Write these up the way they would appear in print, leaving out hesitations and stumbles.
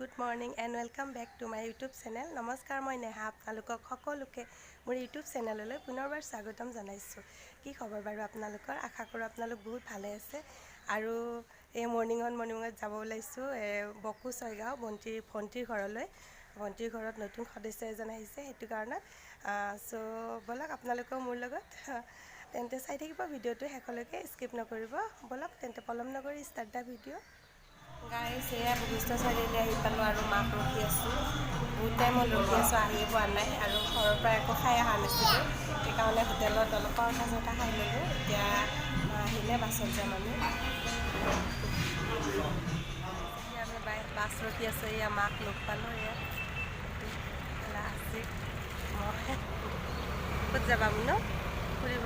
Good morning and welcome back to my YouTube channel. Namaskar moi neha apnalokok সকলোকে মোৰ YouTube চেনেললৈ পুনৰবাৰ স্বাগতম জনাইছো। কি খবৰ বাৰু আপোনালোকৰ? আশা কৰো আপোনালোক বহুত ভালে আছে আৰু এই মৰ্নিঙত যাব ওলাইছো বকু ছয়গাঁও ভণ্টিৰ ঘৰলৈ। ভণ্টিৰ ঘৰত নতুন সদস্য এজন আহিছে হেতু কাৰণে সো বলক আপোনালোকৰ মোৰ লগত তেন্তে চাই থাকিব ভিডিওটো হেকলৈকে স্কিপ নকৰিব। বলক তেন্তে পলম নকৰি ষ্টাৰ্ট দা ভিডিও। গাইজ এয়া বশিষ্ঠ চাৰিআলি আহি পালোঁ আৰু মাক ৰখি আছোঁ। বহুত টাইমত ৰখি আছোঁ, আহি পোৱা নাই আৰু ঘৰৰ পৰা একো খাই অহা নাছিলোঁ। সেইকাৰণে হোটেলত অলপ পৰঠা চৰঠা খাই ল'লোঁ। এতিয়া আহিলে বাছত যাম আমি। এতিয়া আমি বাছ ৰখি আছোঁ। এয়া মাক লগ পালোঁ। এয়া আছে মই ক'ত যাবা ন ফুৰিব?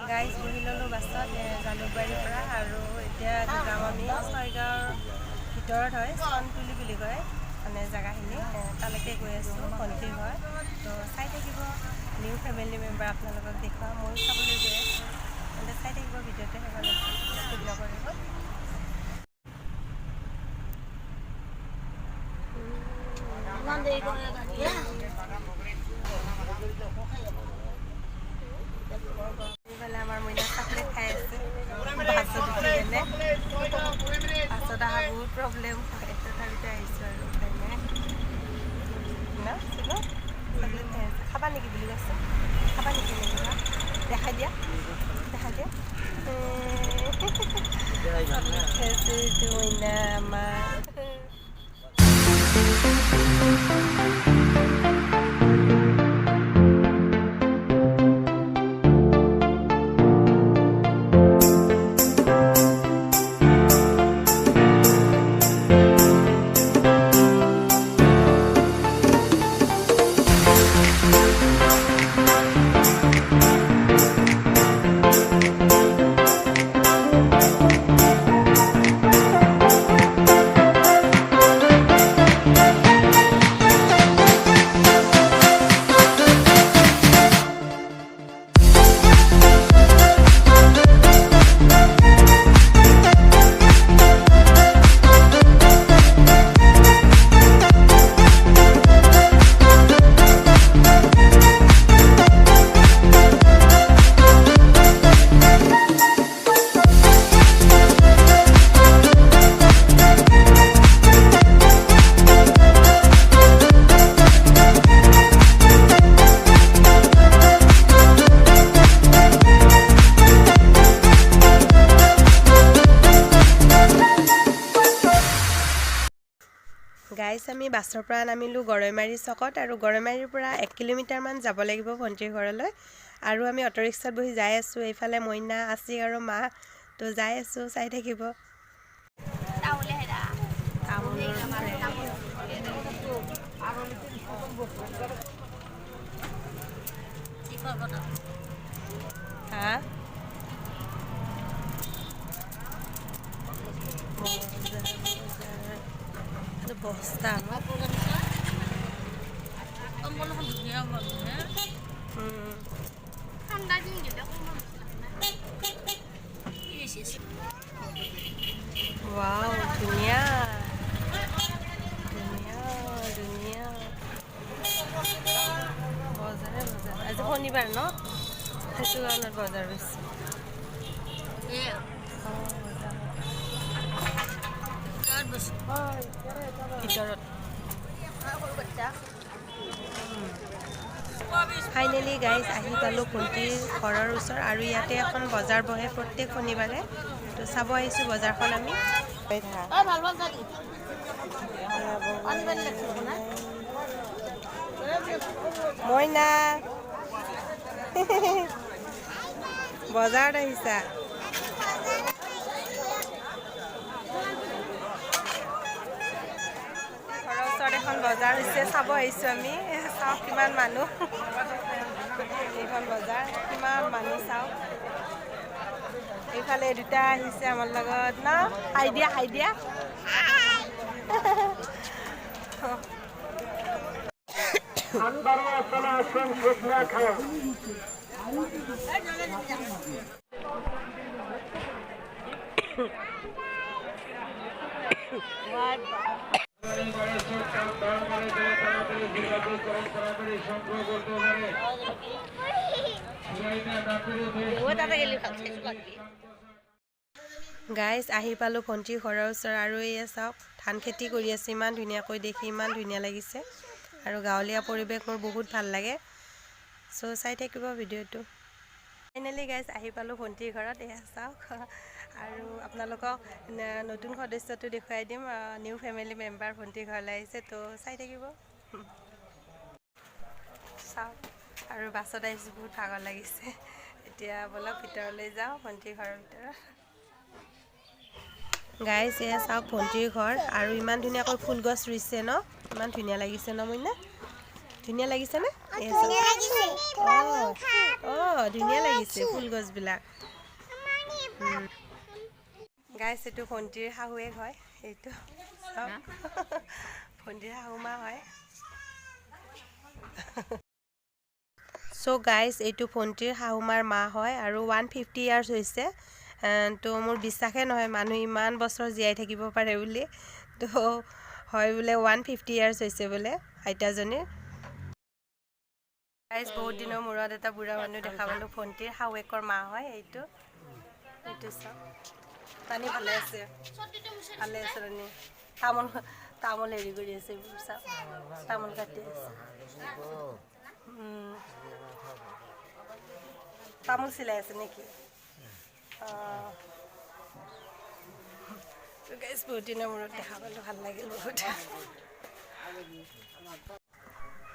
গাইজ বহি ল'লোঁ বাছত জালুকবাৰীৰ পৰা আৰু এতিয়া যাম আমি ছয়গাঁৱৰ ভিতৰত হয়, চনতুলি বুলি কয় মানে জেগাখিনি, তালৈকে গৈ আছোঁ। ভণ্টিৰ ঘৰ তো চাই থাকিব। নিউ ফেমিলি মেম্বাৰ আপোনালোকক দেখুৱাম, ময়ো চাবলৈ গৈ আছোঁ। তেন্তে চাই থাকিব ভিডিঅ'টো শেষলৈকে স্কিপ নকৰিব। এইফালে আমাৰ মইনা চকলেট খাই আছে বাছত উঠি কেনে। বাছত অহা বহুত প্ৰব্লেম হয়, তথাপিতো আহিছোঁ আৰু উপায় নাই ন। চুনো চকলেট খাই আছে। খাবা নেকি বুলি কৈছে? খাবা নেকি এনেকুৱা? দেখাই দিয়া চকলেট খাইছে এইটো মইনা আমাৰ। গাইজ আমি বাছৰ পৰা নামিলোঁ গৰৈমাৰী চকত আৰু গৰৈমাৰীৰ পৰা 1 কিলোমিটাৰমান যাব লাগিব ভণ্টিৰ ঘৰলৈ। আৰু আমি অটো ৰিক্সাত বহি যাই আছোঁ। এইফালে মইনা আছি আৰু মা তো যাই আছোঁ, চাই থাকিব। হা বস্তা wow, ধুনীয়া বজাৰে আজি শনিবাৰ ন, সেইটো কাৰণত বজাৰ বেছি। ভিতৰত ফাইনেলি গাইজ আহি পালোঁ ভণ্টিৰ ঘৰৰ ওচৰ আৰু ইয়াতে এখন বজাৰ বহে প্ৰত্যেক শনিবাৰে। তো চাব আহিছোঁ বজাৰখন আমি। মইনা বজাৰত আহিছা? ঘৰৰ ওচৰত এখন বজাৰ হৈছে, চাব আহিছোঁ আমি। চাওক কিমান মানুহ, এইখন বজাৰ কিমান মানুহ চাওক। এইফালে দুটা আহিছে আমাৰ লগত ন, হাই দিয়া গাইজ আহি পালোঁ ভণ্টিৰ ঘৰৰ ওচৰত আৰু এয়া চাওক ধান খেতি কৰি আছে ইমান ধুনীয়াকৈ দেখি ইমান ধুনীয়া লাগিছে আৰু গাঁৱলীয়া পৰিৱেশ মোৰ বহুত ভাল লাগে চ' চাই থাকিব ভিডিঅ'টো ফাইনেলি গাইজ আহি পালোঁ ভণ্টিৰ ঘৰত এয়া চাওক আৰু আপোনালোকক নতুন সদস্যটো দেখুৱাই দিম নিউ ফেমিলি মেম্বাৰ ভণ্টিৰ ঘৰলৈ আহিছে তো চাই থাকিব চাওক আৰু বাছত আহিছোঁ বহুত ভাগৰ লাগিছে এতিয়া বলক ভিতৰলৈ যাওঁ ভণ্টিৰ ঘৰৰ ভিতৰত গাইজ এয়া চাওক ভণ্টিৰ ঘৰ আৰু ইমান ধুনীয়াকৈ ফুল গছ ৰুইছে ন ইমান ধুনীয়া লাগিছে ন মইনা ধুনীয়া লাগিছেনে অঁ ধুনীয়া লাগিছে ফুল গছবিলাক গাইজ এইটো ভণ্টিৰ শাহুৱেক হয় এইটো চাওক ভণ্টিৰ শাহুমা হয় চ' গাইজ এইটো ভণ্টিৰ শাহুমাৰ মা হয় আৰু 150 ইয়াৰ্ছ হৈছে তো মোৰ বিশ্বাসে নহয় মানুহ ইমান বছৰ জীয়াই থাকিব পাৰে বুলি তো হয় বোলে 150 ইয়াৰ্ছ হৈছে বোলে আইতাজনীৰ গাইজ বহুত দিনৰ মূৰত এটা বুঢ়া মানুহ দেখা পালোঁ ভণ্টিৰ শাহুৱেকৰ মা হয় এইটো চাওক পানী ভালে আছে ৰাণী তামোল হেৰি কৰি আছে এইবোৰ চাওক তামোল কাটি আছে তামোল চিলাই আছে নেকি অঁ গাইজ বহুত দিনৰ মূৰত দেখা পালোঁ ভাল লাগিল বহুত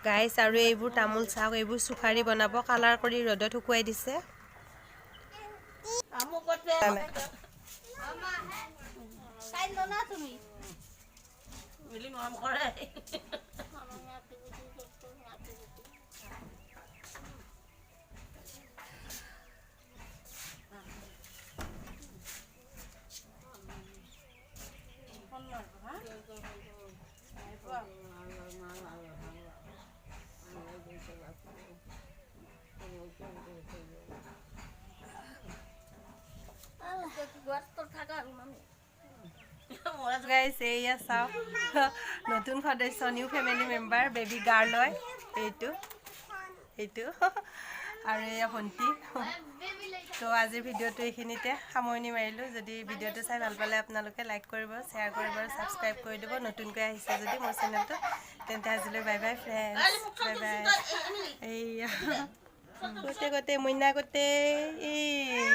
গাইজ আৰু এইবোৰ তামোল চাওক এইবোৰ চুফাৰি বনাব কালাৰ কৰি ৰ'দত শুকুৱাই দিছে গাইজ এইয়া চাওক নতুন সদস্য new family member baby girl হয় এইটো আৰু এয়া ভণ্টি তো আজিৰ ভিডিঅ'টো এইখিনিতে সামৰণি মাৰিলোঁ যদি ভিডিঅ'টো চাই ভাল পালে আপোনালোকে লাইক কৰিব শ্বেয়াৰ কৰিব আৰু ছাবস্ক্ৰাইব কৰি দিব নতুনকৈ আহিছে যদি মোৰ চেনেলটো তেন্তে আজিলৈ bye bye friends bye bye এইয়া গোটেই মইনা গোটেই এই